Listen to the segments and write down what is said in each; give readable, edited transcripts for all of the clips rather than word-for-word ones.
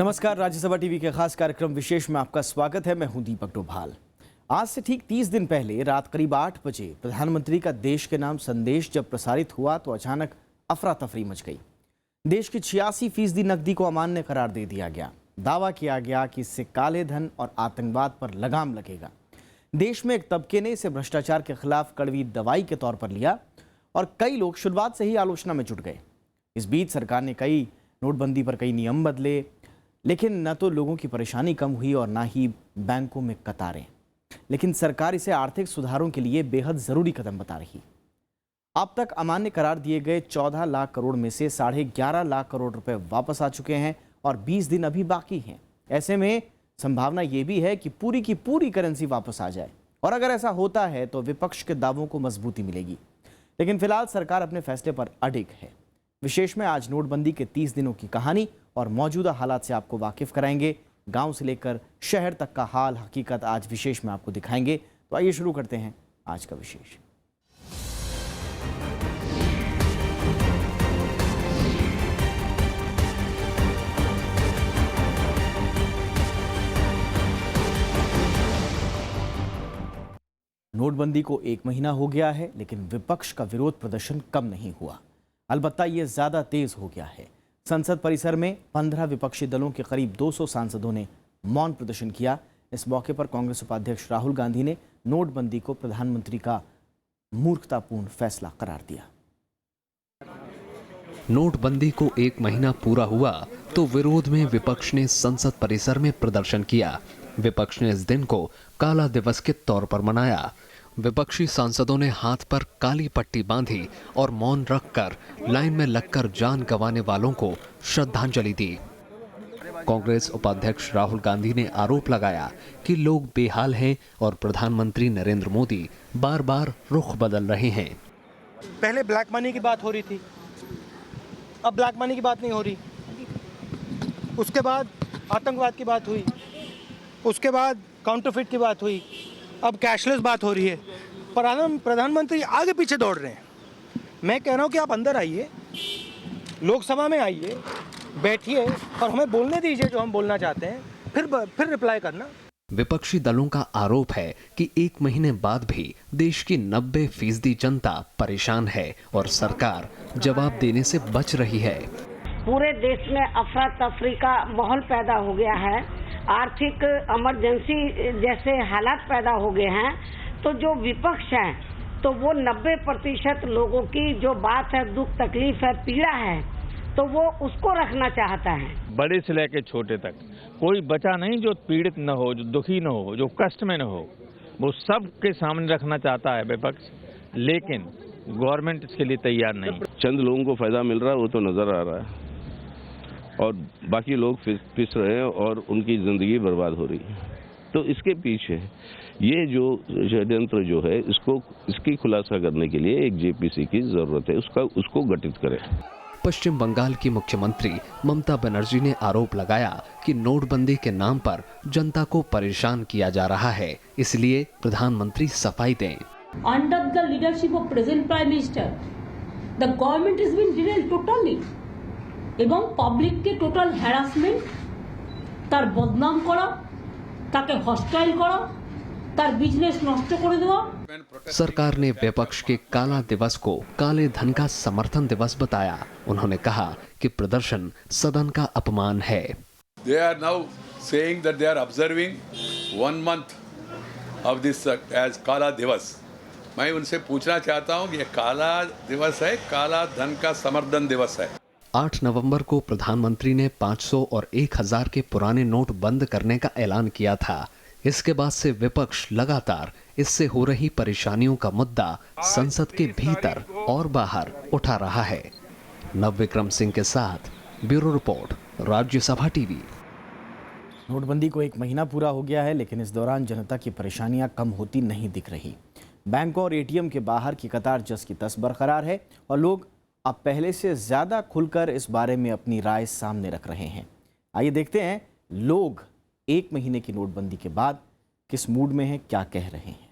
नमस्कार, राज्यसभा टीवी के खास कार्यक्रम विशेष में आपका स्वागत है। मैं हूं दीपक डोभाल। आज से ठीक 30 दिन पहले रात करीब 8 बजे प्रधानमंत्री का देश के नाम संदेश जब प्रसारित हुआ तो अचानक अफरा तफरी मच गई। देश की 86% नकदी को अमान्य करार दे दिया गया। दावा किया गया कि इससे काले धन और आतंकवाद पर लगाम लगेगा। देश में एक तबके ने इसे भ्रष्टाचार के खिलाफ कड़वी दवाई के तौर पर लिया और कई लोग शुरुआत से ही आलोचना में जुट गए। इस बीच सरकार ने कई नोटबंदी पर कई नियम बदले, लेकिन न तो लोगों की परेशानी कम हुई और ना ही बैंकों में कतारें। लेकिन सरकार इसे आर्थिक सुधारों के लिए बेहद जरूरी कदम बता रही। अब तक अमान्य करार दिए गए 14 लाख करोड़ में से 11.5 लाख करोड़ रुपए वापस आ चुके हैं और 20 दिन अभी बाकी हैं। ऐसे में संभावना ये भी है कि पूरी की पूरी करेंसी वापस आ जाए और अगर ऐसा होता है तो विपक्ष के दावों को मजबूती मिलेगी। लेकिन फिलहाल सरकार अपने फैसले पर अडिग है। विशेष में आज नोटबंदी के 30 दिनों की कहानी और मौजूदा हालात से आपको वाकिफ कराएंगे। गांव से लेकर शहर तक का हाल हकीकत आज विशेष में आपको दिखाएंगे। तो आइए शुरू करते हैं आज का विशेष। नोटबंदी को 1 महीना हो गया है, लेकिन विपक्ष का विरोध प्रदर्शन कम नहीं हुआ। अलबत्ता ये ज्यादा तेज हो गया है। संसद परिसर में 15 विपक्षी दलों के करीब 200 सांसदों ने मौन प्रदर्शन किया। इस मौके पर कांग्रेस उपाध्यक्ष राहुल गांधी ने नोटबंदी को प्रधानमंत्री का मूर्खतापूर्ण फैसला करार दिया। नोटबंदी को 1 महीना पूरा हुआ तो विरोध में विपक्ष ने संसद परिसर में प्रदर्शन किया। विपक्ष ने इस दिन को काला दिवस के तौर पर मनाया। विपक्षी सांसदों ने हाथ पर काली पट्टी बांधी और मौन रखकर लाइन में लगकर जान गंवाने वालों को श्रद्धांजलि दी। कांग्रेस उपाध्यक्ष राहुल गांधी ने आरोप लगाया कि लोग बेहाल हैं और प्रधानमंत्री नरेंद्र मोदी बार बार रुख बदल रहे हैं। पहले ब्लैक मनी की बात हो रही थी, अब ब्लैक मनी की बात नहीं हो रही। उसके बाद आतंकवाद की बात हुई, उसके बाद काउंटरफिट की बात हुई, अब कैशलेस बात हो रही है। प्रधानमंत्री आगे पीछे दौड़ रहे हैं। मैं कह रहा हूं कि आप अंदर आइए, लोकसभा में आइए, बैठिए और हमें बोलने दीजिए जो हम बोलना चाहते हैं, फिर रिप्लाई करना। विपक्षी दलों का आरोप है कि 1 महीने बाद भी देश की 90% जनता परेशान है और सरकार जवाब देने से बच रही है। पूरे देश में अफरा तफरी का माहौल पैदा हो गया है। आर्थिक इमरजेंसी जैसे हालात पैदा हो गए हैं। तो जो विपक्ष है तो वो 90% लोगों की जो बात है, दुख तकलीफ है, पीड़ा है, तो वो उसको रखना चाहता है। बड़े से लेकर छोटे तक कोई बचा नहीं जो पीड़ित न हो, जो दुखी न हो, जो कष्ट में न हो। वो सब के सामने रखना चाहता है विपक्ष, लेकिन गवर्नमेंट इसके लिए तैयार नहीं। चंद लोगों को फायदा मिल रहा है वो तो नजर आ रहा है और बाकी लोग पिस रहे हैं और उनकी जिंदगी बर्बाद हो रही है। तो इसके पीछे ये जो षड्यंत्र जो है इसकी खुलासा करने के लिए एक जेपीसी की जरूरत है। उसको गठित करें। पश्चिम बंगाल की मुख्यमंत्री ममता बनर्जी ने आरोप लगाया कि नोटबंदी के नाम पर जनता को परेशान किया जा रहा है, इसलिए प्रधानमंत्री सफाई दें। Under the leadership of present prime minister the government is been derailed totally এবং পাবলিককে টোটাল হ্যারাসমেন্ট, তার বদনাম করা, তাকে হস্টাইল করা, তার বিজনেস নষ্ট করে দেওয়া। सरकार ने विपक्ष के काला दिवस को काले धन का समर्थन दिवस बताया। उन्होंने कहा कि प्रदर्शन सदन का अपमान है। They are now saying that they are observing 1 month of this as काला दिवस। मैं उनसे पूछना चाहता हूं कि ये काला दिवस है, काला धन का समर्थन दिवस है। 8 नवंबर को प्रधानमंत्री ने 500 और 1000 के पुराने नोट बंद करने का ऐलान किया था। इसके बाद से विपक्ष लगातार इससे हो रही परेशानियों का मुद्दा संसद के भीतर और बाहर उठा रहा है। नवविक्रम सिंह के साथ ब्यूरो रिपोर्ट, राज्यसभा टीवी। नोटबंदी को 1 महीना पूरा हो गया है, लेकिन इस दौरान जनता की परेशानियां कम होती नहीं दिख रही। बैंकों और एटीएम के बाहर की कतार जस की तस बरकरार है और लोग अब पहले से ज्यादा खुलकर इस बारे में अपनी राय सामने रख रहे हैं। आइए देखते हैं लोग 1 महीने की नोटबंदी के बाद किस मूड में हैं, क्या कह रहे हैं।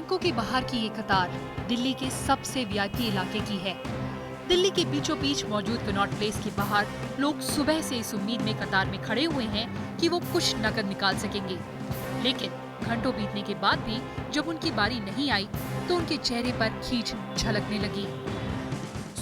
बैंकों के बाहर की ये कतार दिल्ली के सबसे वीआईपी इलाके की है। दिल्ली के बीचों बीच मौजूद कनॉट प्लेस के बाहर लोग सुबह से इस उम्मीद में कतार में खड़े हुए हैं कि वो कुछ नकद निकाल सकेंगे, लेकिन घंटों बीतने के बाद भी जब उनकी बारी नहीं आई तो उनके चेहरे पर खींच झलकने लगी।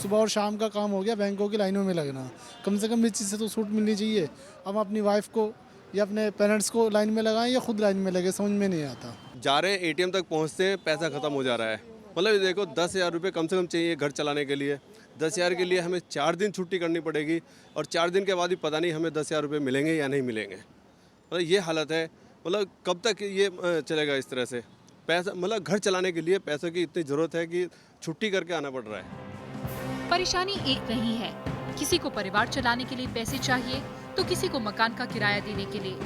सुबह और शाम का काम हो गया बैंकों की लाइनों में लगना, कम से कम इस चीज़ से तो छूट मिलनी चाहिए। हम अपनी वाइफ को या अपने पेरेंट्स को लाइन में लगाएं या खुद लाइन में लगे, समझ में नहीं आता। जा रहे हैं एटीएम तक पहुंचते हैं, पैसा खत्म हो जा रहा है। मतलब ये देखो 10,000 रुपये कम से कम चाहिए घर चलाने के लिए। 10,000 के लिए हमें 4 दिन छुट्टी करनी पड़ेगी और 4 दिन के बाद ही पता नहीं हमें 10,000 रुपये मिलेंगे या नहीं मिलेंगे। मतलब ये हालत है। मतलब कब तक ये चलेगा इस तरह से? पैसा मतलब घर चलाने के लिए पैसों की इतनी ज़रूरत है कि छुट्टी करके आना पड़ रहा है। परेशानी एक नहीं है, किसी को परिवार चलाने के लिए पैसे चाहिए तो किसी को मकान का किराया देने के लिए,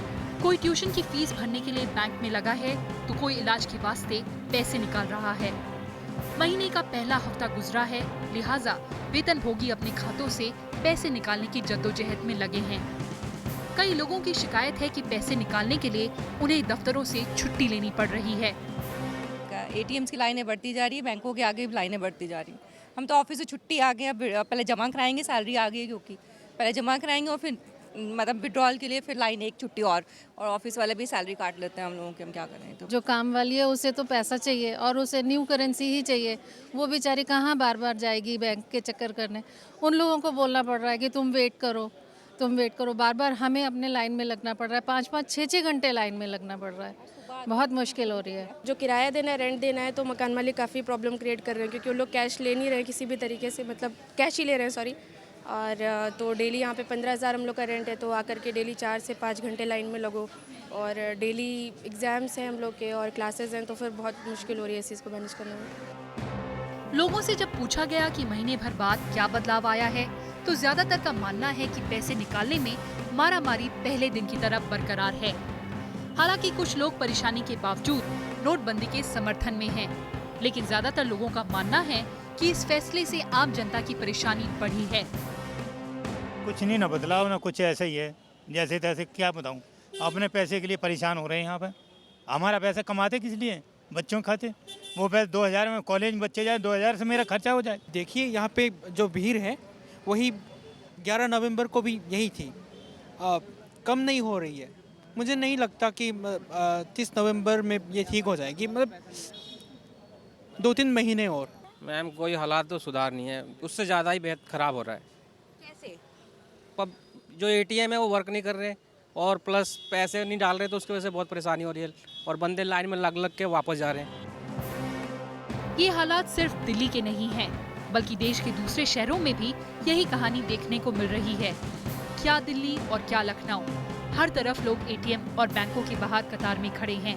कोई ट्यूशन की फीस भरने के लिए बैंक में लगा है तो कोई इलाज के वास्ते पैसे निकाल रहा है। महीने का पहला हफ्ता गुजरा है, लिहाजा वेतनभोगी अपने खातों से पैसे निकालने की जद्दोजहद में लगे हैं। कई लोगों की शिकायत है कि पैसे निकालने के लिए उन्हें दफ्तरों से छुट्टी लेनी पड़ रही है। एटीएम्स की लाइनें बढ़ती जा रही है, बैंकों के आगे भी लाइनें बढ़ती जा रही। हम तो ऑफिस से छुट्टी आ गए, अब पहले जमा कराएंगे, सैलरी आ गई क्योंकि पहले जमा कराएंगे और फिर मतलब विड्रॉल के लिए फिर लाइन एक छुट्टी और ऑफिस वाले भी सैलरी काट लेते हैं हम लोगों की। हम क्या करें? तो जो काम वाली है उसे तो पैसा चाहिए और उसे न्यू करेंसी ही चाहिए। वो बेचारी कहाँ बार बार जाएगी बैंक के चक्कर करने। उन लोगों को बोलना पड़ रहा है कि तुम वेट करो, तुम वेट करो। बार बार हमें अपने लाइन में लगना पड़ रहा है, 5-5, 6-6 घंटे लाइन में लगना पड़ रहा है। बहुत मुश्किल हो रही है। जो किराया देना है, रेंट देना है, तो मकान मालिक काफ़ी प्रॉब्लम क्रिएट कर रहे हैं क्योंकि वो लोग कैश ले नहीं रहे हैं किसी भी तरीके से, मतलब कैश ही ले रहे हैं, सॉरी। और तो डेली यहाँ पे 15,000 हम लोग का रेंट है, तो आकर के डेली 4 से 5 घंटे लाइन में लगो और डेली एग्ज़ाम्स हैं हम लोग के और क्लासेस हैं, तो फिर बहुत मुश्किल हो रही है इस चीज़ को मैनेज करने में। लोगों से जब पूछा गया कि महीने भर बाद क्या बदलाव आया है तो ज्यादातर का मानना है कि पैसे निकालने में मारामारी पहले दिन की तरह बरकरार है। हालांकि कुछ लोग परेशानी के बावजूद नोटबंदी के समर्थन में हैं, लेकिन ज्यादातर लोगों का मानना है कि इस फैसले से आम जनता की परेशानी बढ़ी है। कुछ नहीं, ना बदलाव ना कुछ, ऐसा ही है जैसे तैसे। क्या बताऊं, अपने पैसे के लिए परेशान हो रहे हैं यहाँ पे। हमारा पैसा कमाते किस लिए? बच्चों खाते। वो पैसे 2,000 में कॉलेज में बच्चे जाए, 2,000 से मेरा खर्चा हो जाए। देखिए यहाँ पे जो भीड़ है वही 11 नवंबर को भी यही थी, कम नहीं हो रही है। मुझे नहीं लगता कि 30 नवंबर में ये ठीक हो जाएगी, मतलब 2-3 महीने और। मैम कोई हालात तो सुधार नहीं है, उससे ज़्यादा ही बेहद ख़राब हो रहा है। कैसे? अब जो एटीएम है वो वर्क नहीं कर रहे और प्लस पैसे नहीं डाल रहे, तो उसकी वजह से बहुत परेशानी हो रही है और बंदे लाइन में लग लग के वापस जा रहे हैं। ये हालात सिर्फ दिल्ली के नहीं हैं, बल्कि देश के दूसरे शहरों में भी यही कहानी देखने को मिल रही है। क्या दिल्ली और क्या लखनऊ, हर तरफ लोग एटीएम और बैंकों के बाहर कतार में खड़े हैं।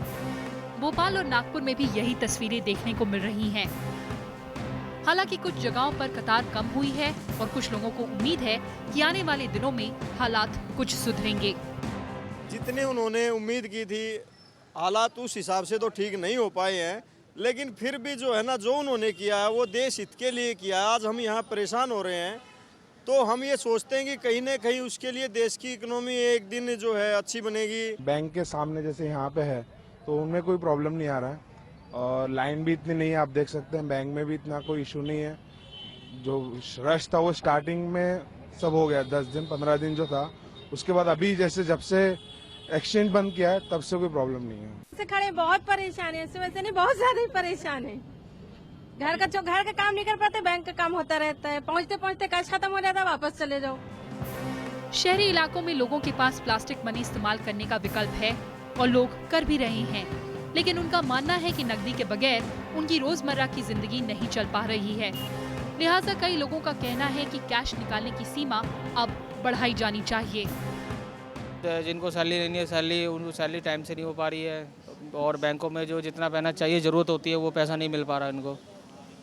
भोपाल और नागपुर में भी यही तस्वीरें देखने को मिल रही हैं। हालांकि कुछ जगहों पर कतार कम हुई है और कुछ लोगों को उम्मीद है कि आने वाले दिनों में हालात कुछ सुधरेंगे। जितने उन्होंने उम्मीद की थी, हालात उस हिसाब से तो ठीक नहीं हो पाए हैं, लेकिन फिर भी जो है ना, जो उन्होंने किया है वो देश हित के लिए किया है। आज हम यहाँ परेशान हो रहे हैं तो हम ये सोचते हैं कि कहीं ना कहीं उसके लिए देश की इकोनॉमी एक दिन जो है अच्छी बनेगी। बैंक के सामने जैसे यहाँ पे है तो उनमें कोई प्रॉब्लम नहीं आ रहा है और लाइन भी इतनी नहीं है, आप देख सकते हैं। बैंक में भी इतना कोई इशू नहीं है। जो रश था वो स्टार्टिंग में सब हो गया, 10 दिन 15 दिन जो था, उसके बाद अभी जैसे जब से एक्सचेंज बंद किया है तब से कोई प्रॉब्लम नहीं है। से खड़े बहुत परेशान है, सुबह से नहीं, बहुत ज्यादा ही परेशान है। घर का काम नहीं कर पाते, बैंक का काम होता रहता है, पहुंचते पहुंचते कैश खत्म हो जाता है, वापस चले जाओ। शहरी इलाकों में लोगों के पास प्लास्टिक मनी इस्तेमाल करने का विकल्प है और लोग कर भी रहे हैं, लेकिन उनका मानना है कि नकदी के बगैर उनकी रोजमर्रा की जिंदगी नहीं चल पा रही है। लिहाजा कई लोगों का कहना है कि कैश निकालने की सीमा अब बढ़ाई जानी चाहिए। जिनको सैलरी लेनी है सैलरी, उनको सैलरी टाइम से नहीं हो पा रही है और बैंकों में जो जितना पैसा चाहिए ज़रूरत होती है वो पैसा नहीं मिल पा रहा है, उनको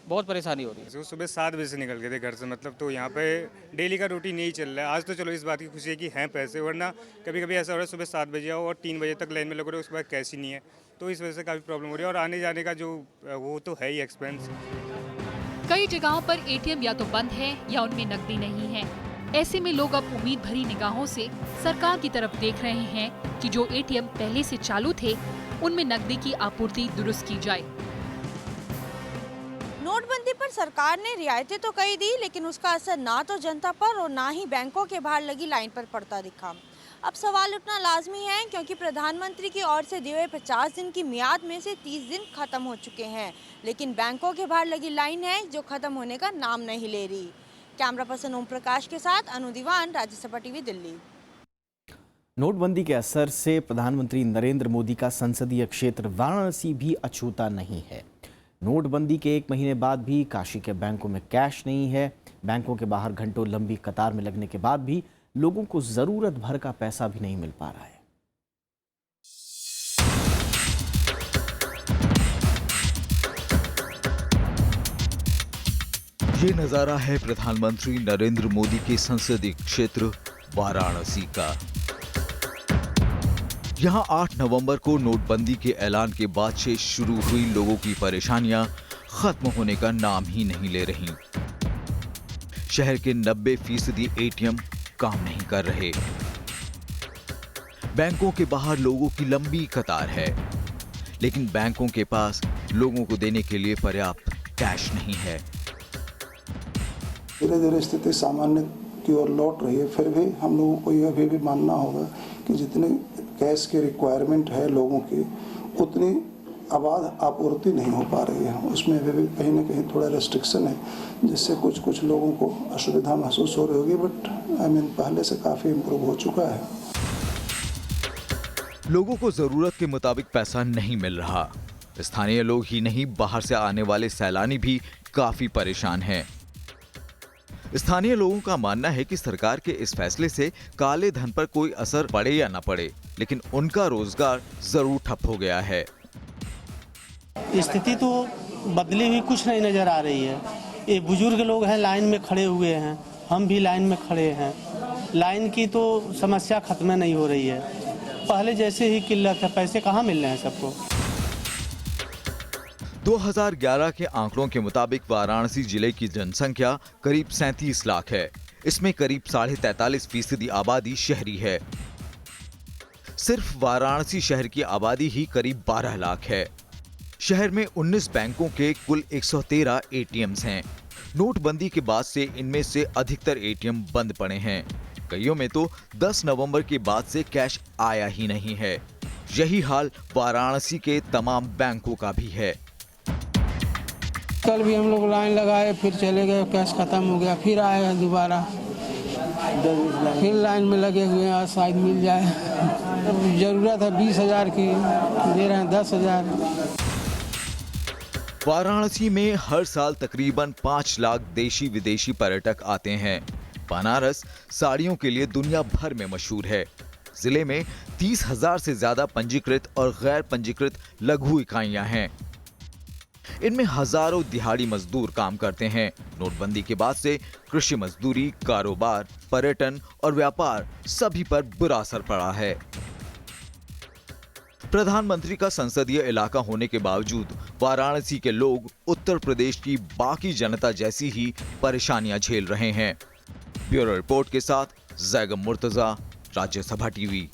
बहुत परेशानी हो रही है। सुबह 7 बजे से निकल गए थे घर से, मतलब तो यहाँ पे डेली का रूटीन यही चल रहा है। आज तो चलो इस बात की खुशी है कि हैं पैसे, वरना कभी कभी ऐसा हो रहा है सुबह 7 बजे आओ और 3 बजे तक लाइन में लग रहे हो, उसके बाद कैश ही नहीं है, तो इस वजह से काफ़ी प्रॉब्लम हो रही है। और आने जाने का जो वो तो है ही एक्सपेंस। कई जगहों पर एटीएम या तो बंद है या उनमें नकदी नहीं है। ऐसे में लोग अब उम्मीद भरी निगाहों से सरकार की तरफ देख रहे हैं कि जो एटीएम पहले से चालू थे उनमें नकदी की आपूर्ति दुरुस्त की जाए। नोटबंदी पर सरकार ने रियायतें तो कई दी, लेकिन उसका असर ना तो जनता पर और ना ही बैंकों के बाहर लगी लाइन पर पड़ता दिखा। अब सवाल उठना लाजमी है, क्योंकि प्रधानमंत्री की ओर से दिए हुए 50 दिन की मियाद में से 30 दिन खत्म हो चुके हैं, लेकिन बैंकों के बाहर लगी लाइन है जो खत्म होने का नाम नहीं ले रही। कैमरा पर्सन ओम प्रकाश के साथ अनु दीवान, राज्यसभा टीवी, दिल्ली। नोटबंदी के असर से प्रधानमंत्री नरेंद्र मोदी का संसदीय क्षेत्र वाराणसी भी अछूता नहीं है। नोटबंदी के 1 महीने बाद भी काशी के बैंकों में कैश नहीं है। बैंकों के बाहर घंटों लंबी कतार में लगने के बाद भी लोगों को जरूरत भर का पैसा भी नहीं मिल पा रहा है। ये नजारा है प्रधानमंत्री नरेंद्र मोदी के संसदीय क्षेत्र वाराणसी का। यहां 8 नवंबर को नोटबंदी के ऐलान के बाद से शुरू हुई लोगों की परेशानियां खत्म होने का नाम ही नहीं ले रही। शहर के 90% एटीएम काम नहीं कर रहे। बैंकों के बाहर लोगों की लंबी कतार है, लेकिन बैंकों के पास लोगों को देने के लिए पर्याप्त कैश नहीं है। धीरे धीरे स्थिति सामान्य की ओर लौट रही है, फिर भी हम लोगों को यह भी मानना होगा कि जितनी कैश की रिक्वायरमेंट है लोगों की, उतनी आबाद आपूर्ति नहीं हो पा रही है। उसमें भी कहीं ना कहीं थोड़ा रेस्ट्रिक्शन है, जिससे कुछ लोगों को असुविधा महसूस हो रही होगी, बट पहले से काफ़ी इम्प्रूव हो चुका है। लोगों को जरूरत के मुताबिक पैसा नहीं मिल रहा। स्थानीय लोग ही नहीं, बाहर से आने वाले सैलानी भी काफी परेशान हैं। स्थानीय लोगों का मानना है कि सरकार के इस फैसले से काले धन पर कोई असर पड़े या न पड़े, लेकिन उनका रोजगार जरूर ठप हो गया है। स्थिति तो बदली हुई कुछ नहीं नजर आ रही है। ये बुजुर्ग लोग हैं, लाइन में खड़े हुए हैं, हम भी लाइन में खड़े हैं। लाइन की तो समस्या खत्म नहीं हो रही है। पहले जैसे ही किल्लत है, पैसे कहाँ मिल रहे हैं सबको। 2011 के आंकड़ों के मुताबिक वाराणसी जिले की जनसंख्या करीब 37 लाख है। इसमें करीब 43.5% आबादी शहरी है। सिर्फ वाराणसी शहर की आबादी ही करीब 12 लाख है। शहर में 19 बैंकों के कुल 113 एटीएम्स हैं। नोटबंदी के बाद से इनमें से अधिकतर एटीएम बंद पड़े हैं। कईयों में तो 10 नवंबर के बाद से कैश आया ही नहीं है। यही हाल वाराणसी के तमाम बैंकों का भी है। कल भी हम लोग लाइन लगाए, फिर चले गए, कैश खत्म हो गया, फिर आए हैं दोबारा, फिर लाइन में लगे हुए हैं, शायद मिल जाए। जरूरत है 20,000 की, दे रहे हैं 10,000। वाराणसी में हर साल तकरीबन 5 लाख देशी विदेशी पर्यटक आते हैं। बनारस साड़ियों के लिए दुनिया भर में मशहूर है। जिले में 30,000 से ज्यादा पंजीकृत और गैर पंजीकृत लघु इकाइयां हैं। इनमें हजारों दिहाड़ी मजदूर काम करते हैं। नोटबंदी के बाद से कृषि मजदूरी, कारोबार, पर्यटन और व्यापार सभी पर बुरा असर पड़ा है। प्रधानमंत्री का संसदीय इलाका होने के बावजूद वाराणसी के लोग उत्तर प्रदेश की बाकी जनता जैसी ही परेशानियां झेल रहे हैं। ब्यूरो रिपोर्ट के साथ जैगम मुर्तजा, राज्यसभा टीवी।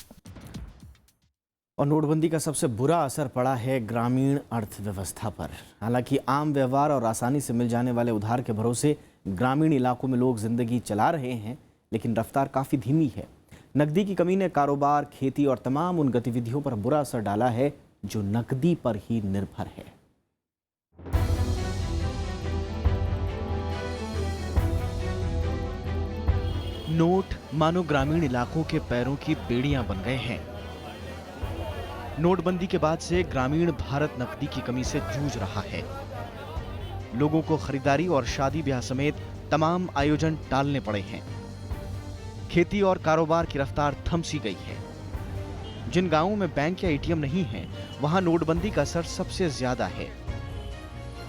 और नोटबंदी का सबसे बुरा असर पड़ा है ग्रामीण अर्थव्यवस्था पर। हालांकि आम व्यवहार और आसानी से मिल जाने वाले उधार के भरोसे ग्रामीण इलाकों में लोग जिंदगी चला रहे हैं, लेकिन रफ्तार काफ़ी धीमी है। नकदी की कमी ने कारोबार, खेती और तमाम उन गतिविधियों पर बुरा असर डाला है जो नकदी पर ही निर्भर है। नोट मानो ग्रामीण इलाकों के पैरों की बेड़ियां बन गए हैं। नोटबंदी के बाद से ग्रामीण भारत नकदी की कमी से जूझ रहा है। लोगों को खरीदारी और शादी ब्याह समेत तमाम आयोजन टालने पड़े हैं। खेती और कारोबार की रफ्तार थम सी गई है। जिन गांवों में बैंक या एटीएम नहीं है, वहां नोटबंदी का असर सबसे ज्यादा है।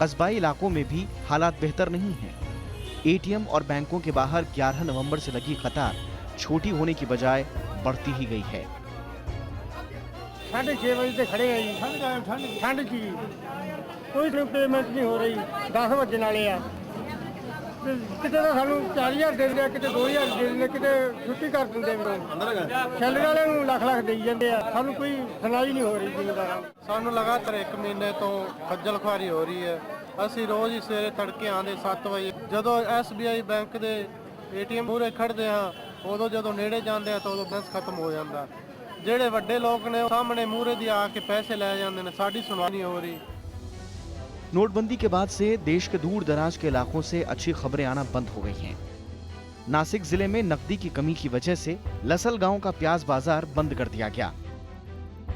कस्बाई इलाकों में भी हालात बेहतर नहीं हैं। एटीएम और बैंकों के बाहर 11 नवंबर से लगी कतार छोटी होने की बजाय बढ़ती ही गई है। 6:30 बजे से खड़े हैं जी। ठंड की कोई पेमेंट नहीं हो रही। 10 बजे नाले आ किते तो सानू 4000 दे दिया, किते 2000 दे दिया, किते छुट्टी कर दिंदे ने। सैलरी वाले नूं लाख लाख देई जांदे आ, सानू कोई सुनाई नहीं हो रही जिम्मेदारां। ਸਾਨੂੰ ਲਗਾਤਾਰ 1 ਮਹੀਨੇ ਤੋਂ ਖੱਜਲ ਖੁਆਰੀ ਹੋ ਰਹੀ ਹੈ। ਅਸੀਂ ਰੋਜ਼ ਹੀ ਸਵੇਰੇ ਤੜਕੇ ਆਉਂਦੇ 7 ਵਜੇ, ਜਦੋਂ SBI ਬੈਂਕ ਦੇ ATM ਮੂਹਰੇ ਖੜਦੇ ਹਾਂ, ਉਦੋਂ ਜਦੋਂ ਨੇੜੇ ਜਾਂਦੇ ਆ ਤਾਂ ਉਦੋਂ ਬੈਂਸ ਖਤਮ ਹੋ ਜਾਂਦਾ। ਜਿਹੜੇ ਵੱਡੇ ਲੋਕ ਨੇ ਉਹ ਸਾਹਮਣੇ ਮੂਹਰੇ ਦੀ ਆ ਕੇ ਪੈਸੇ ਲੈ ਜਾਂਦੇ ਨੇ, ਸਾਡੀ ਸੁਣਵਾਈ नहीं हो रही। नोटबंदी के बाद से देश के दूर दराज के इलाकों से अच्छी खबरें आना बंद हो गई हैं। नासिक जिले में नकदी की कमी की वजह से लसल गांव का प्याज बाजार बंद कर दिया गया।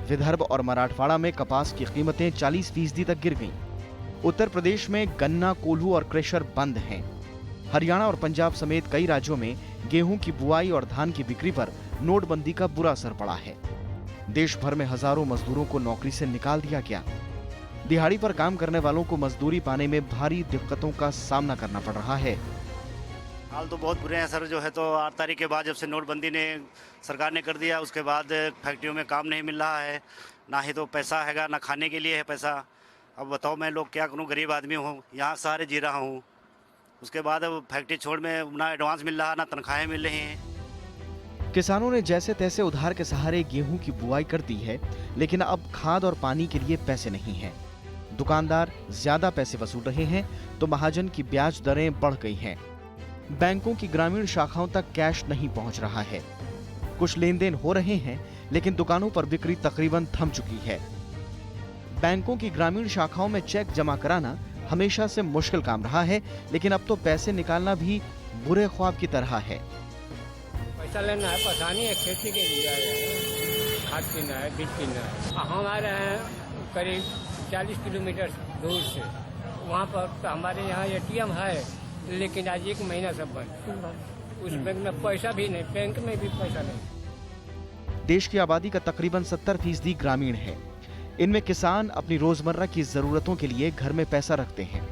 विदर्भ और मराठवाड़ा में कपास की कीमतें 40% तक गिर गईं। उत्तर प्रदेश में गन्ना, कोल्हू और क्रेशर बंद हैं। हरियाणा और पंजाब समेत कई राज्यों में गेहूं की बुआई और धान की बिक्री पर नोटबंदी का बुरा असर पड़ा है। देश भर में हजारों मजदूरों को नौकरी से निकाल दिया गया। दिहाड़ी पर काम करने वालों को मजदूरी पाने में भारी दिक्कतों का सामना करना पड़ रहा है। हाल तो बहुत बुरे हैं सर। जो है तो 8 तारीख के बाद जब से नोटबंदी ने सरकार ने कर दिया, उसके बाद फैक्ट्रियों में काम नहीं मिल रहा है, ना ही तो पैसा हैगा, ना खाने के लिए है पैसा। अब बताओ मैं लोग क्या करूं, गरीब आदमी हूं, यहाँ सहारे जी रहा हूं। उसके बाद अब फैक्ट्री छोड़ में ना एडवांस मिल रहा, ना तनख्वाहें मिल रही हैं। किसानों ने जैसे तैसे उधार के सहारे गेहूं की बुआई कर दी है, लेकिन अब खाद और पानी के लिए पैसे नहीं हैं। दुकानदार ज्यादा पैसे वसूल रहे हैं तो महाजन की ब्याज दरें बढ़ गई हैं। बैंकों की ग्रामीण शाखाओं तक कैश नहीं पहुंच रहा है। कुछ लेन देन हो रहे हैं, लेकिन दुकानों पर बिक्री तकरीबन थम चुकी है। बैंकों की ग्रामीण शाखाओं में चेक जमा कराना हमेशा से मुश्किल काम रहा है, लेकिन अब तो पैसे निकालना भी बुरे ख्वाब की तरह है। पैसा लेना है, परेशानी है, खेती के लिए आए हैं, खाद पीना है, बीज पीना है। हम आ रहे हैं करीब 40 किलोमीटर दूर से। वहाँ पर तो हमारे यहाँ ATM है, लेकिन आज 1 महीना सब बंद। उस बैंक में पैसा भी नहीं, बैंक में भी पैसा नहीं। देश की आबादी का तकरीबन 70% ग्रामीण है। इनमें किसान अपनी रोजमर्रा की जरूरतों के लिए घर में पैसा रखते हैं।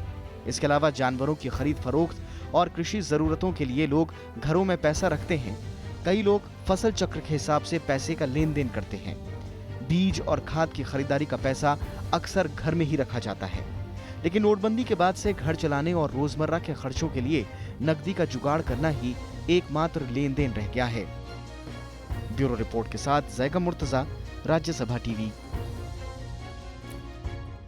इसके अलावा जानवरों की खरीद फरोख्त और कृषि जरूरतों के लिए लोग घरों में पैसा रखते हैं। कई लोग फसल चक्र के हिसाब से पैसे का लेन देन करते हैं। बीज और खाद की खरीदारी का पैसा अक्सर घर में ही रखा जाता है, लेकिन नोटबंदी के बाद से घर चलाने और रोजमर्रा के खर्चों के लिए नकदी का जुगाड़ करना ही एकमात्र लेन देन रह गया है। ब्यूरो रिपोर्ट के साथ जैगम मुर्तजा, राज्यसभा टीवी।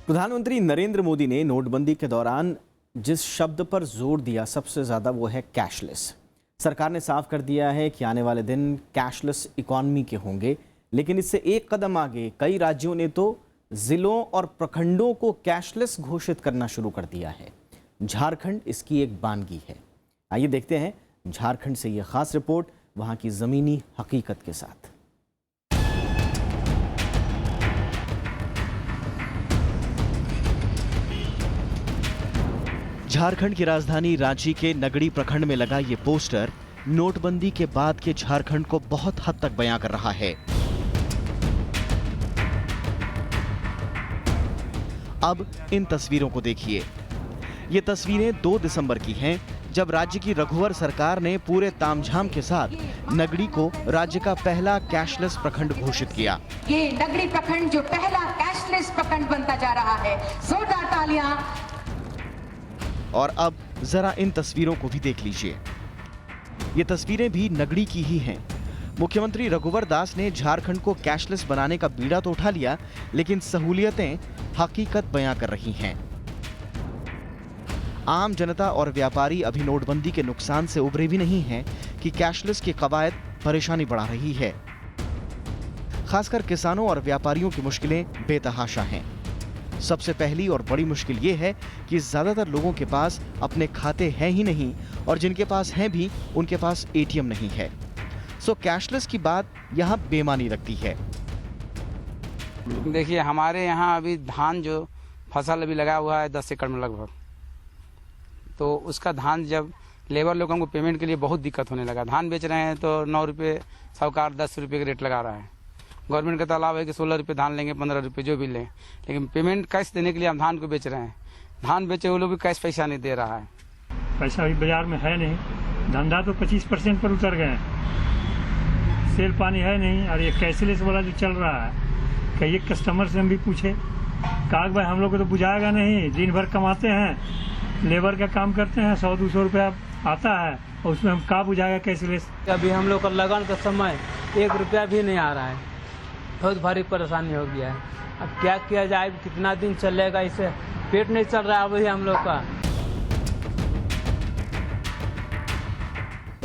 प्रधानमंत्री नरेंद्र मोदी ने नोटबंदी के दौरान जिस शब्द पर जोर दिया सबसे ज्यादा वो है कैशलेस। सरकार ने साफ कर दिया है कि आने वाले दिन कैशलेस इकॉनमी के होंगे, लेकिन इससे एक कदम आगे कई राज्यों ने तो जिलों और प्रखंडों को कैशलेस घोषित करना शुरू कर दिया है। झारखंड इसकी एक बानगी है। आइए देखते हैं झारखंड से ये खास रिपोर्ट वहां की जमीनी हकीकत के साथ। झारखंड की राजधानी रांची के नगड़ी प्रखंड में लगा ये पोस्टर नोटबंदी के बाद के झारखंड को बहुत हद तक बयां कर रहा है। अब इन तस्वीरों को देखिए। ये तस्वीरें 2 दिसंबर की हैं, जब राज्य की रघुवर सरकार ने पूरे तामझाम के साथ नगड़ी को राज्य का पहला कैशलेस प्रखंड घोषित किया। ये नगड़ी प्रखंड जो पहला कैशलेस प्रखंड बनता जा रहा है, जोरदार तालियां। और अब जरा इन तस्वीरों को भी देख लीजिए। ये तस्वीरें भी नगड़ी की ही हैं। मुख्यमंत्री रघुवर दास ने झारखंड को कैशलेस बनाने का बीड़ा तो उठा लिया, लेकिन सहूलियतें हकीकत बयां कर रही हैं। आम जनता और व्यापारी अभी नोटबंदी के नुकसान से उभरे भी नहीं हैं कि कैशलेस की कवायद परेशानी बढ़ा रही है। खासकर किसानों और व्यापारियों की मुश्किलें बेतहाशा हैं। सबसे पहली और बड़ी मुश्किल ये है कि ज्यादातर लोगों के पास अपने खाते हैं ही नहीं, और जिनके पास हैं भी उनके पास ATM नहीं है। सो कैशलेस की बात यहाँ बेमानी लगती है। देखिए हमारे यहाँ अभी धान जो फसल अभी लगा हुआ है 10 एकड़ में लगभग, तो उसका धान जब लेबर लोगों को पेमेंट के लिए बहुत दिक्कत होने लगा। धान बेच रहे हैं तो 9 रुपये, साहूकार 10 रुपये का रेट लगा रहा है। गवर्नमेंट का तालाब है कि 16 रुपये धान लेंगे, 15 रुपये जो भी लें, लेकिन पेमेंट कैश देने के लिए हम धान को बेच रहे हैं। धान बेचे हुए लोग भी कैश पैसा नहीं दे रहा है। पैसा अभी बाजार में है नहीं, धंधा तो 25% पर उतर गए, सेल पानी है नहीं। और ये कैशलेस वाला जो चल रहा है, कई कस्टमर से हम भी पूछे, कहा भाई हम लोग को तो बुझाएगा नहीं, दिन भर कमाते हैं, लेबर का काम करते हैं, 100-200 रुपया आता है और उसमें हम का बुझाएगा कैशलेस। अभी हम लोग का लगन का समय 1 रुपया भी नहीं आ रहा है, बहुत भारी परेशानी हो गया है। अब क्या किया जाए, कितना दिन चलेगा, इससे पेट नहीं चल रहा है अभी हम लोग का।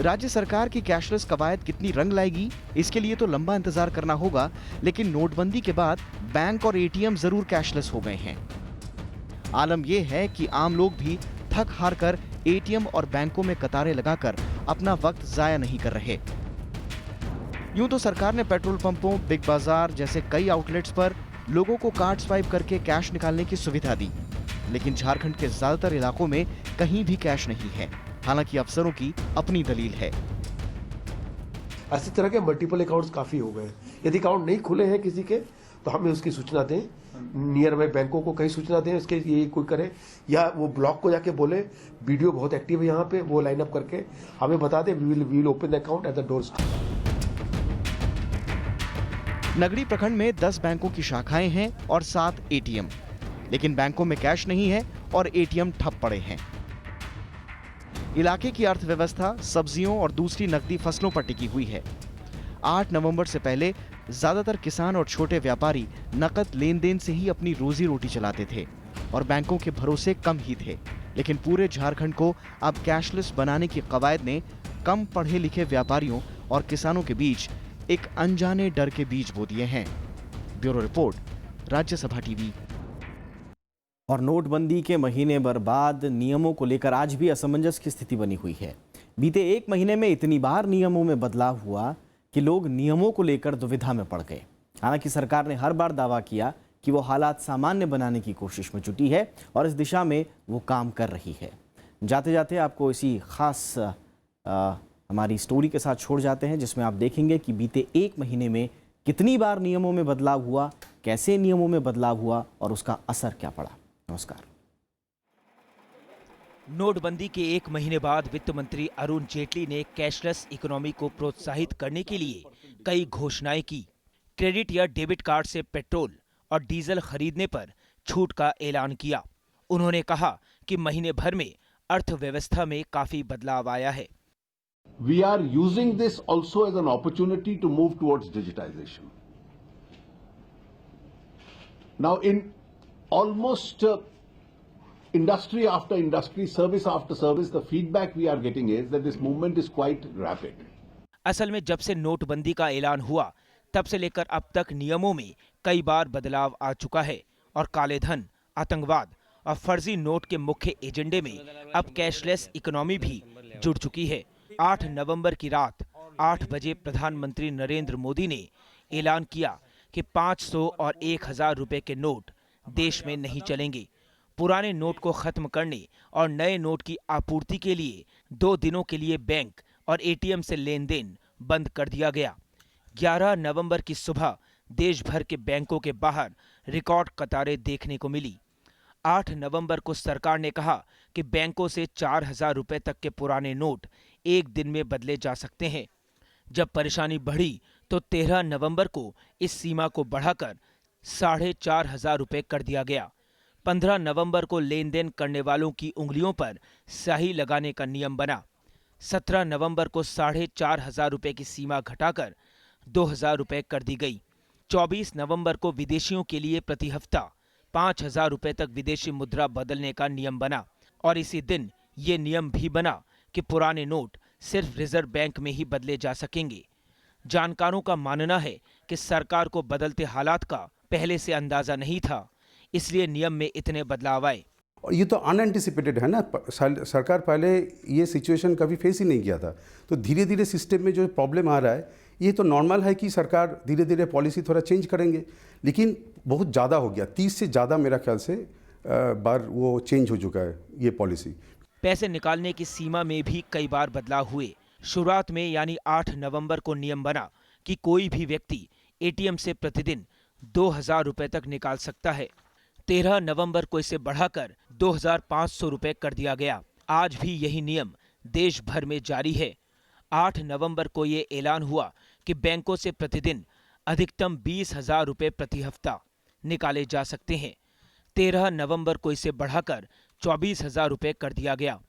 राज्य सरकार की कैशलेस कवायद कितनी रंग लाएगी, इसके लिए तो लंबा इंतजार करना होगा, लेकिन नोटबंदी के बाद बैंक और एटीएम जरूर कैशलेस हो गए हैं। आलम यह है कि आम लोग भी थक हार कर एटीएम और बैंकों में कतारें लगाकर अपना वक्त जाया नहीं कर रहे। यूं तो सरकार ने पेट्रोल पंपों, बिग बाजार जैसे कई आउटलेट्स पर लोगों को कार्ड स्वाइप करके कैश निकालने की सुविधा दी, लेकिन झारखंड के ज्यादातर इलाकों में कहीं भी कैश नहीं है। हालांकि अफसरों की अपनी दलील है। ऐसी तरह के मल्टीपल अकाउंट्स काफी हो गए। यदि अकाउंट नहीं खुले हैं किसी के तो हमें उसकी सूचना दें, नियर बाई बैंकों को कहीं सूचना दें, उसके ये कोई करे, या वो ब्लॉक को जाके बोले, वीडियो बहुत एक्टिव है यहाँ पे, वो लाइन अप करके हमें बता दें, we will open the account at the doorstep. Nagri प्रखंड में 10 बैंकों की शाखाएं हैं और 7 एटीएम, लेकिन बैंकों में कैश नहीं है और एटीएम ठप पड़े हैं। इलाके की अर्थव्यवस्था सब्जियों और दूसरी नकदी फसलों पर टिकी हुई है। 8 नवंबर से पहले ज्यादातर किसान और छोटे व्यापारी नकद लेन देन से ही अपनी रोजी रोटी चलाते थे और बैंकों के भरोसे कम ही थे, लेकिन पूरे झारखंड को अब कैशलेस बनाने की कवायद ने कम पढ़े लिखे व्यापारियों और किसानों के बीच एक अनजाने डर के बीज बो दिए हैं। Bureau report, Rajya Sabha TV. और नोटबंदी के महीने भर बाद नियमों को लेकर आज भी असमंजस की स्थिति बनी हुई है। बीते 1 महीने में इतनी बार नियमों में बदलाव हुआ कि लोग नियमों को लेकर दुविधा में पड़ गए। हालांकि सरकार ने हर बार दावा किया कि वो हालात सामान्य बनाने की कोशिश में जुटी है और इस दिशा में वो काम कर रही है। जाते जाते आपको इसी खास हमारी स्टोरी के साथ छोड़ जाते हैं, जिसमें आप देखेंगे कि बीते 1 महीने में कितनी बार नियमों में बदलाव हुआ, कैसे नियमों में बदलाव हुआ और उसका असर क्या पड़ा। नमस्कार। नोटबंदी के 1 महीने बाद वित्त मंत्री अरुण जेटली ने कैशलेस इकोनॉमी को प्रोत्साहित करने के लिए कई घोषणाएं की। क्रेडिट या डेबिट कार्ड से पेट्रोल और डीजल खरीदने पर छूट का ऐलान किया। उन्होंने कहा कि महीने भर में अर्थव्यवस्था में काफी बदलाव आया है। We are using this also as an opportunity to move towards digitization. Now, in almost industry after industry, service after service, the feedback we are getting is that this movement is quite rapid. असल में जब से नोटबंदी का ऐलान हुआ तब से लेकर अब तक नियमों में कई बार बदलाव आ चुका है और काले धन, आतंकवाद और फर्जी नोट के मुख्य एजेंडे में अब कैशलेस इकोनॉमी भी जुड़ चुकी है। 8 नवंबर की रात 8 बजे प्रधानमंत्री नरेंद्र मोदी ने ऐलान किया कि 500 और 1000 रुपए के नोट देश में नहीं चलेंगे। पुराने नोट को खत्म करने और नए नोट की आपूर्ति के लिए 2 दिनों के लिए बैंक और एटीएम से लेन देन बंद कर दिया गया। 11 नवंबर की सुबह देश भर के बैंकों के बाहर रिकॉर्ड कतारें देखने को मिली। 8 नवंबर को सरकार ने कहा कि बैंकों से 4000 रुपए तक के पुराने नोट 1 दिन में बदले जा सकते हैं। जब परेशानी बढ़ी तो 13 नवंबर को इस सीमा को बढ़ाकर 4500 रुपए कर दिया गया। 15 नवंबर को लेन देन करने वालों की उंगलियों पर स्याही लगाने का नियम बना। 17 नवंबर को 4500 रुपए की सीमा घटाकर 2000 रुपए कर दी गई। 24 नवंबर को विदेशियों के लिए प्रति हफ्ता 5000 रुपए तक विदेशी मुद्रा बदलने का नियम बना और इसी दिन ये नियम भी बना कि पुराने नोट सिर्फ रिजर्व बैंक में ही बदले जा सकेंगे। जानकारों का मानना है कि सरकार को बदलते हालात का पहले से अंदाजा नहीं था, इसलिए नियम में इतने बदलाव आए। और ये तो अनएंटिसिपेटेड है ना, सरकार पहले ये सिचुएशन कभी फेस ही नहीं किया था, तो धीरे धीरे सिस्टम में जो प्रॉब्लम आ रहा है ये तो नॉर्मल है कि सरकार धीरे धीरे पॉलिसी थोड़ा चेंज करेंगे, लेकिन बहुत ज़्यादा हो गया। 30 से ज़्यादा मेरा ख्याल से बार वो चेंज हो चुका है ये पॉलिसी। पैसे निकालने की सीमा में भी कई बार बदलाव हुए। शुरुआत में यानी 8 नवंबर को नियम बना कि कोई भी व्यक्ति एटीएम से प्रतिदिन 2000 रुपए तक निकाल सकता है। 13 नवंबर को इसे बढ़ाकर 2500 रुपए कर दिया गया। आज भी यही नियम देश भर में जारी है। 8 नवंबर को ये ऐलान हुआ कि बैंकों से प्रतिदिन अधिकतम 20,000 रुपए प्रति हफ्ता निकाले जा सकते हैं। 13 नवंबर को इसे बढ़ाकर 24,000 रुपये कर दिया गया।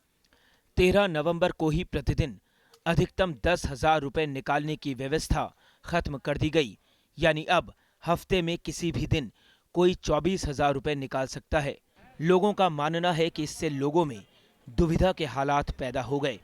13 नवंबर को ही प्रतिदिन अधिकतम 10,000 रुपये निकालने की व्यवस्था खत्म कर दी गई। यानी अब हफ्ते में किसी भी दिन कोई 24,000 रुपये निकाल सकता है। लोगों का मानना है कि इससे लोगों में दुविधा के हालात पैदा हो गए।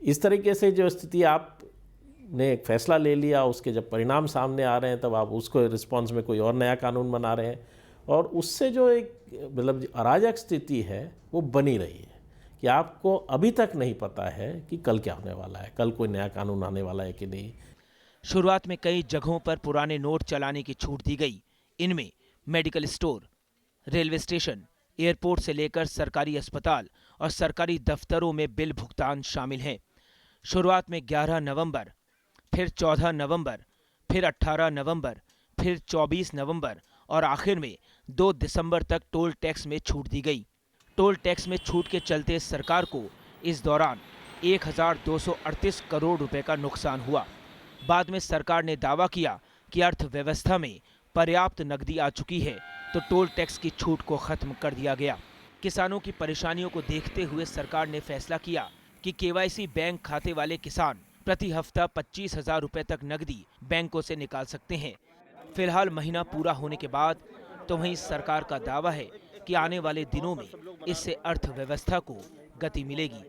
इस तरीके से जो स्थिति आपने एक फैसला ले लिया, उसके जब परिणाम सामने आ रहे हैं तब आप उसको रिस्पॉन्स में कोई और नया कानून बना रहे हैं, और उससे जो एक मतलब अराजक स्थिति है वो बनी रही है कि आपको अभी तक नहीं पता है कि कल क्या होने वाला है, कल कोई नया कानून आने वाला है कि नहीं। शुरुआत में कई जगहों पर पुराने नोट चलाने की छूट दी गई। इनमें medical store, railway station, airport से लेकर सरकारी अस्पताल और सरकारी दफ्तरों में बिल भुगतान शामिल हैं। शुरुआत में 11 नवंबर, फिर 14 नवंबर, फिर 18 नवंबर, फिर 24 नवंबर और आखिर में 2 दिसंबर तक टोल टैक्स में छूट दी गई। टोल टैक्स में छूट के चलते सरकार को इस दौरान 1,238 करोड़ रुपए का नुकसान हुआ। बाद में सरकार ने दावा किया कि अर्थव्यवस्था में पर्याप्त नकदी आ चुकी है, तो टोल टैक्स की छूट को खत्म कर दिया गया। किसानों की परेशानियों को देखते हुए सरकार ने फैसला किया कि केवाईसी बैंक खाते वाले किसान प्रति हफ्ता 25,000 रुपए तक नकदी बैंकों से निकाल सकते हैं। फिलहाल महीना पूरा होने के बाद तो वहीं सरकार का दावा है कि आने वाले दिनों में इससे अर्थव्यवस्था को गति मिलेगी।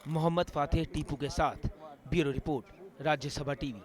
मोहम्मद फातेह टीपू के साथ ब्यूरो रिपोर्ट, राज्यसभा टीवी।